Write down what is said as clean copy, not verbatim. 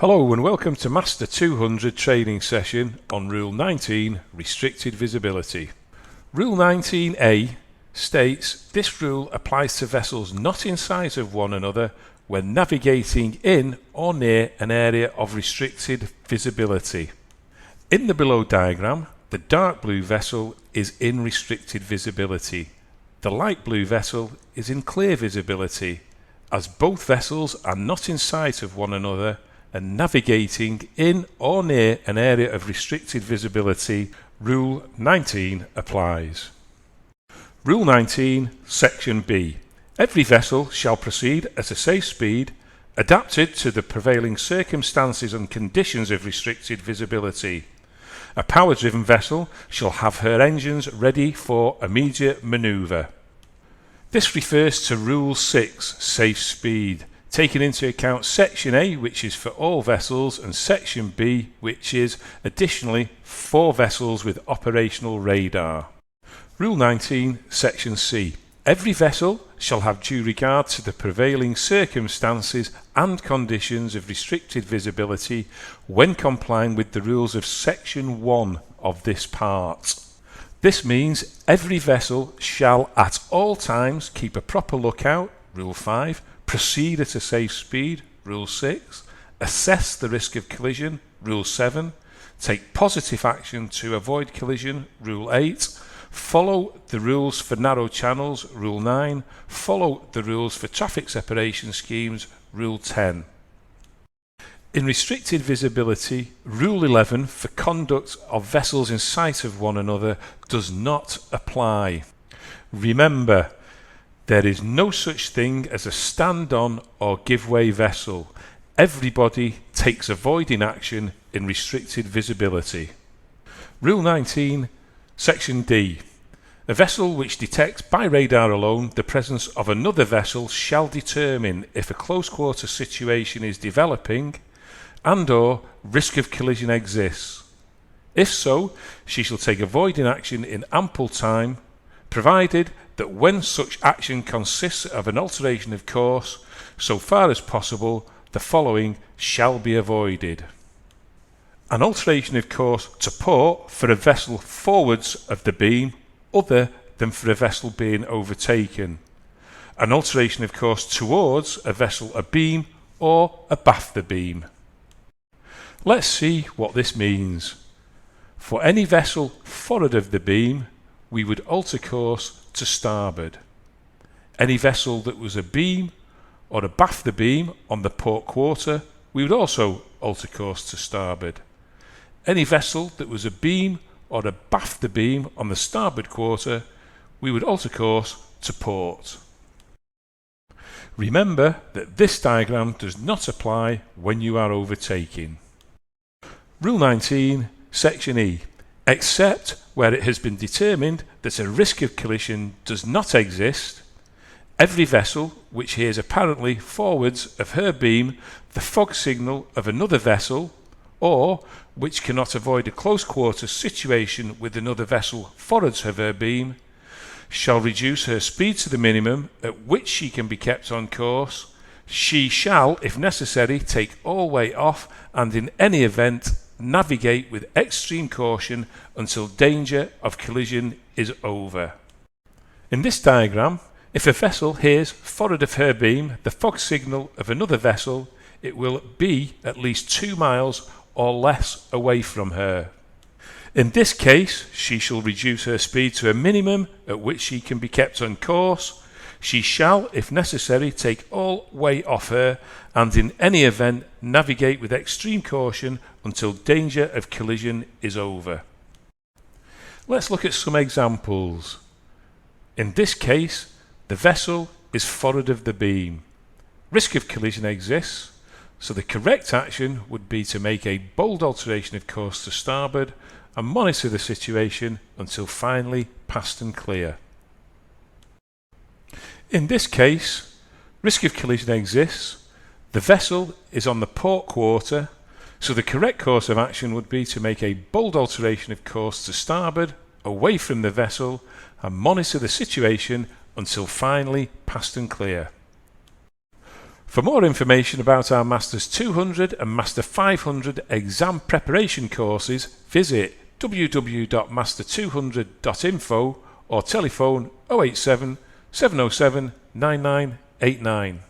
Hello and welcome to Master 200 training session on Rule 19, Restricted Visibility. Rule 19A states this rule applies to vessels not in sight of one another when navigating in or near an area of restricted visibility. In the below diagram, the dark blue vessel is in restricted visibility. The light blue vessel is in clear visibility. As both vessels are not in sight of one another and navigating in or near an area of restricted visibility, Rule 19 applies. Rule 19, Section B. Every vessel shall proceed at a safe speed, adapted to the prevailing circumstances and conditions of restricted visibility. A power-driven vessel shall have her engines ready for immediate manoeuvre. This refers to Rule 6, Safe Speed, taking into account Section A, which is for all vessels, and Section B, which is additionally for vessels with operational radar. Rule 19, Section C. Every vessel shall have due regard to the prevailing circumstances and conditions of restricted visibility when complying with the rules of Section 1 of this part. This means every vessel shall at all times keep a proper lookout, Rule 5, proceed at a safe speed, Rule 6, assess the risk of collision, Rule 7, take positive action to avoid collision, Rule 8, follow the rules for narrow channels, Rule 9, follow the rules for traffic separation schemes, Rule 10. In restricted visibility, Rule 11 for conduct of vessels in sight of one another does not apply. Remember, there is no such thing as a stand-on or give-way vessel. Everybody takes avoiding action in restricted visibility. Rule 19, Section D. A vessel which detects by radar alone the presence of another vessel shall determine if a close-quarter situation is developing and/or risk of collision exists. If so, she shall take avoiding action in ample time, provided that when such action consists of an alteration of course, so far as possible, the following shall be avoided. An alteration of course to port for a vessel forwards of the beam other than for a vessel being overtaken. An alteration of course towards a vessel abeam or abaft the beam. Let's see what this means. For any vessel forward of the beam, we would alter course to starboard. Any vessel that was abeam or abaft the beam on the port quarter, we would also alter course to starboard. Any vessel that was abeam or abaft the beam on the starboard quarter, we would alter course to port. Remember that this diagram does not apply when you are overtaking. Rule 19, Section E. Except where it has been determined that a risk of collision does not exist, every vessel which hears apparently forwards of her beam the fog signal of another vessel, or which cannot avoid a close quarters situation with another vessel forwards of her beam, shall reduce her speed to the minimum at which she can be kept on course. She shall, if necessary, take all way off and in any event navigate with extreme caution until danger of collision is over. In this diagram, if a vessel hears forward of her beam the fog signal of another vessel, it will be at least 2 miles or less away from her. In this case, she shall reduce her speed to a minimum at which she can be kept on course. She shall, if necessary, take all way off her and in any event navigate with extreme caution until danger of collision is over. Let's look at some examples. In this case, the vessel is forward of the beam. Risk of collision exists, so the correct action would be to make a bold alteration of course to starboard and monitor the situation until finally passed and clear. In this case, risk of collision exists, the vessel is on the port quarter, so the correct course of action would be to make a bold alteration of course to starboard, away from the vessel, and monitor the situation until finally passed and clear. For more information about our Masters 200 and Master 500 exam preparation courses, visit www.master200.info or telephone 087 707 9989.